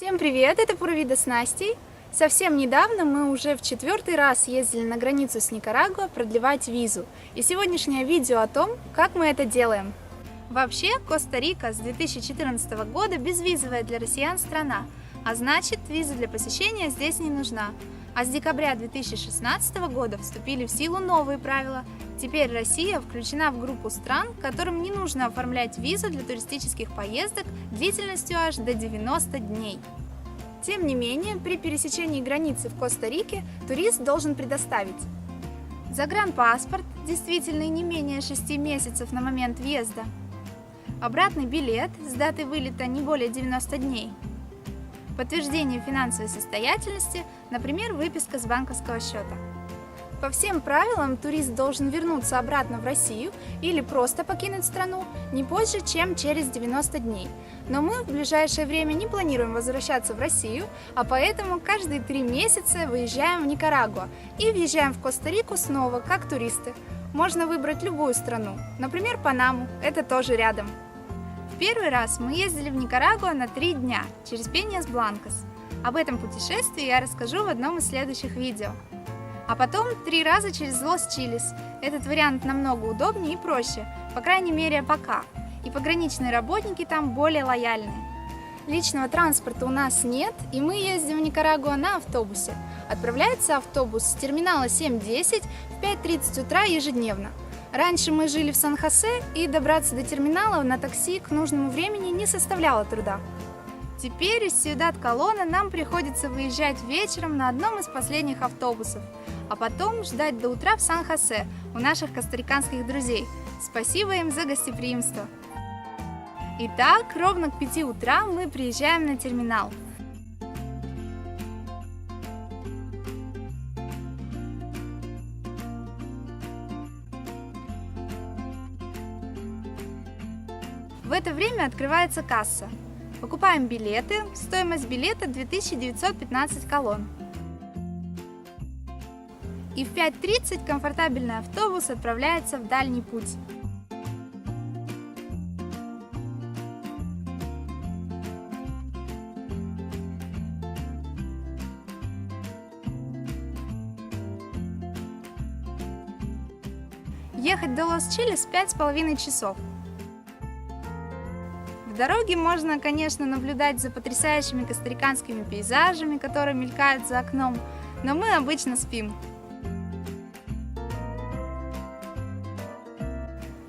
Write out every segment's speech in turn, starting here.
Всем привет, это Пура Вида с Настей. Совсем недавно мы уже в 4-й раз ездили на границу с Никарагуа продлевать визу. И сегодняшнее видео о том, как мы это делаем. Вообще, Коста-Рика с 2014 года безвизовая для россиян страна, а значит, виза для посещения здесь не нужна. А с декабря 2016 года вступили в силу новые правила. Теперь Россия включена в группу стран, которым не нужно оформлять визу для туристических поездок длительностью аж до 90 дней. Тем не менее, при пересечении границы в Коста-Рике турист должен предоставить загранпаспорт, действительный не менее 6 месяцев на момент въезда, обратный билет с датой вылета не более 90 дней, подтверждение финансовой состоятельности, например, выписка с банковского счета. По всем правилам турист должен вернуться обратно в Россию или просто покинуть страну не позже, чем через 90 дней. Но мы в ближайшее время не планируем возвращаться в Россию, а поэтому каждые 3 месяца выезжаем в Никарагуа и въезжаем в Коста-Рику снова, как туристы. Можно выбрать любую страну, например, Панаму, это тоже рядом. В первый раз мы ездили в Никарагуа на 3 дня через Пеньяс-Бланкас. Об этом путешествии я расскажу в одном из следующих видео. А потом 3 раза через Лос-Чилис. Этот вариант намного удобнее и проще, по крайней мере пока. И пограничные работники там более лояльные. Личного транспорта у нас нет, и мы ездим в Никарагуа на автобусе. Отправляется автобус с терминала 7-10 в 5:30 утра ежедневно. Раньше мы жили в Сан-Хосе, и добраться до терминала на такси к нужному времени не составляло труда. Теперь из Сьюдад-Колона нам приходится выезжать вечером на одном из последних автобусов, а потом ждать до утра в Сан-Хосе у наших костариканских друзей. Спасибо им за гостеприимство. Итак, ровно к 5 утра мы приезжаем на терминал. В это время открывается касса. Покупаем билеты. Стоимость билета 2915 колон. И в 5:30 комфортабельный автобус отправляется в дальний путь. Ехать до Лос-Чилис 5,5 часов. В дороге можно, конечно, наблюдать за потрясающими костариканскими пейзажами, которые мелькают за окном, но мы обычно спим.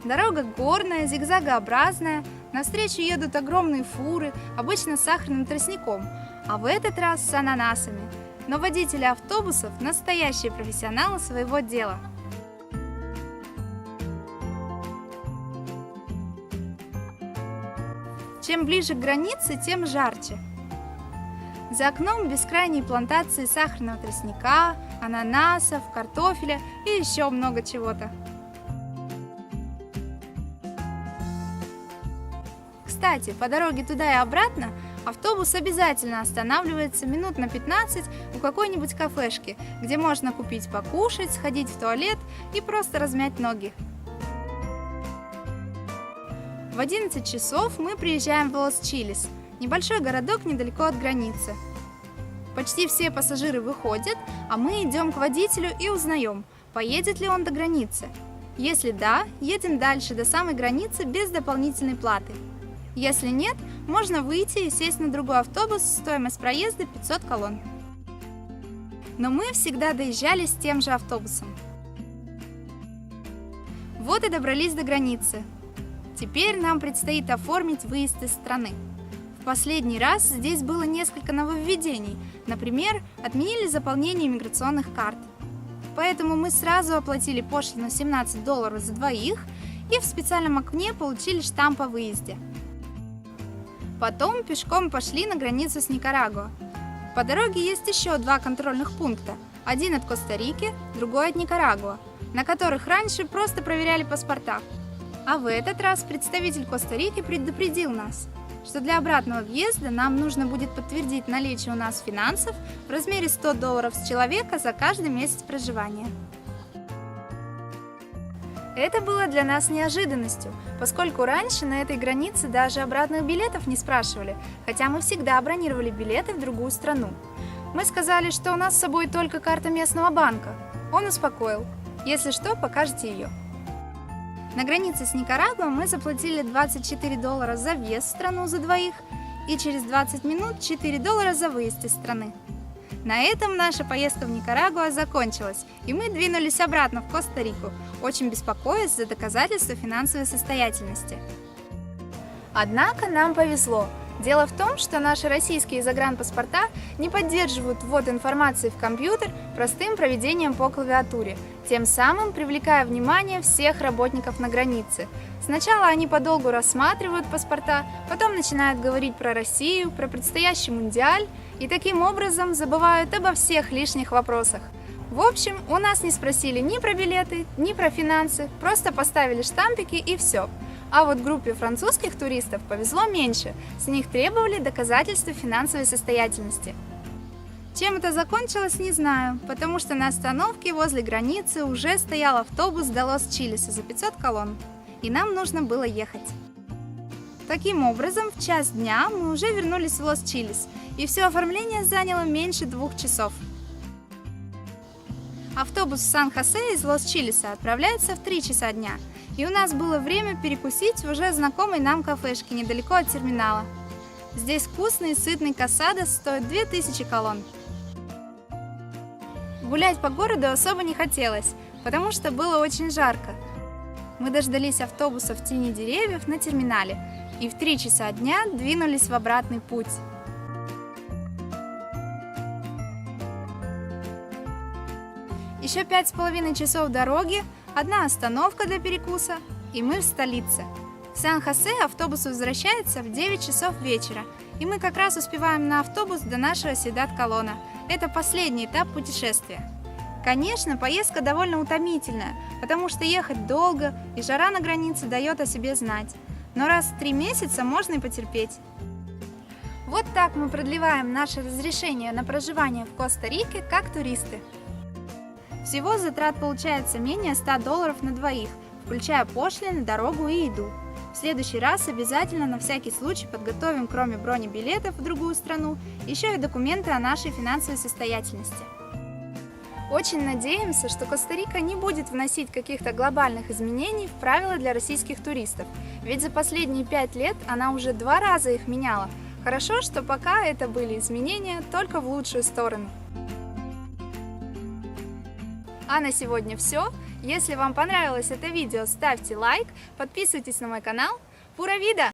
Дорога горная, зигзагообразная, навстречу едут огромные фуры, обычно с сахарным тростником, а в этот раз с ананасами. Но водители автобусов – настоящие профессионалы своего дела. Чем ближе к границе, тем жарче. За окном бескрайние плантации сахарного тростника, ананасов, картофеля и еще много чего-то. Кстати, по дороге туда и обратно автобус обязательно останавливается минут на 15 у какой-нибудь кафешки, где можно купить покушать, сходить в туалет и просто размять ноги. В 11 часов мы приезжаем в Лос-Чилис, небольшой городок недалеко от границы. Почти все пассажиры выходят, а мы идем к водителю и узнаем, поедет ли он до границы. Если да, едем дальше до самой границы без дополнительной платы. Если нет, можно выйти и сесть на другой автобус, стоимость проезда 500 колон. Но мы всегда доезжали с тем же автобусом. Вот и добрались до границы. Теперь нам предстоит оформить выезд из страны. В последний раз здесь было несколько нововведений. Например, отменили заполнение иммиграционных карт. Поэтому мы сразу оплатили пошлину $17 за двоих и в специальном окне получили штамп о выезде. Потом пешком пошли на границу с Никарагуа. По дороге есть еще 2 контрольных пункта. Один от Коста-Рики, другой от Никарагуа, на которых раньше просто проверяли паспорта. А в этот раз представитель Коста-Рики предупредил нас, что для обратного въезда нам нужно будет подтвердить наличие у нас финансов в размере $100 с человека за каждый месяц проживания. Это было для нас неожиданностью, поскольку раньше на этой границе даже обратных билетов не спрашивали, хотя мы всегда бронировали билеты в другую страну. Мы сказали, что у нас с собой только карта местного банка. Он успокоил: если что, покажете ее. На границе с Никарагуа мы заплатили $24 за въезд в страну за двоих и через 20 минут $4 за выезд из страны. На этом наша поездка в Никарагуа закончилась, и мы двинулись обратно в Коста-Рику, очень беспокоясь за доказательства финансовой состоятельности. Однако нам повезло. Дело в том, что наши российские загранпаспорта не поддерживают ввод информации в компьютер простым проведением по клавиатуре, тем самым привлекая внимание всех работников на границе. Сначала они подолгу рассматривают паспорта, потом начинают говорить про Россию, про предстоящий мундиаль и таким образом забывают обо всех лишних вопросах. В общем, у нас не спросили ни про билеты, ни про финансы, просто поставили штампики и все. А вот группе французских туристов повезло меньше, с них требовали доказательства финансовой состоятельности. Чем это закончилось, не знаю, потому что на остановке возле границы уже стоял автобус до Лос-Чилиса за 500 колонн, и нам нужно было ехать. Таким образом, в час дня мы уже вернулись в Лос-Чилис, и все оформление заняло меньше 2 часов. Автобус в Сан-Хосе из Лос-Чилиса отправляется в 3 часа дня, и у нас было время перекусить в уже знакомой нам кафешке недалеко от терминала. Здесь вкусный и сытный касадос стоит 2000 колонн. Гулять по городу особо не хотелось, потому что было очень жарко. Мы дождались автобуса в тени деревьев на терминале и в 3 часа дня двинулись в обратный путь. Еще 5,5 часов дороги, одна остановка для перекуса, и мы в столице. В Сан-Хосе автобус возвращается в 9 часов вечера, и мы как раз успеваем на автобус до нашего Сьюдад-Колона. Это последний этап путешествия. Конечно, поездка довольно утомительная, потому что ехать долго, и жара на границе дает о себе знать. Но раз в 3 месяца можно и потерпеть. Вот так мы продлеваем наше разрешение на проживание в Коста-Рике как туристы. Всего затрат получается менее $100 на двоих, включая пошлины, дорогу и еду. В следующий раз обязательно на всякий случай подготовим, кроме бронебилетов в другую страну, еще и документы о нашей финансовой состоятельности. Очень надеемся, что Коста-Рика не будет вносить каких-то глобальных изменений в правила для российских туристов, ведь за последние 5 лет она уже 2 раза их меняла. Хорошо, что пока это были изменения только в лучшую сторону. А на сегодня все. Если вам понравилось это видео, ставьте лайк, подписывайтесь на мой канал. Пура вида!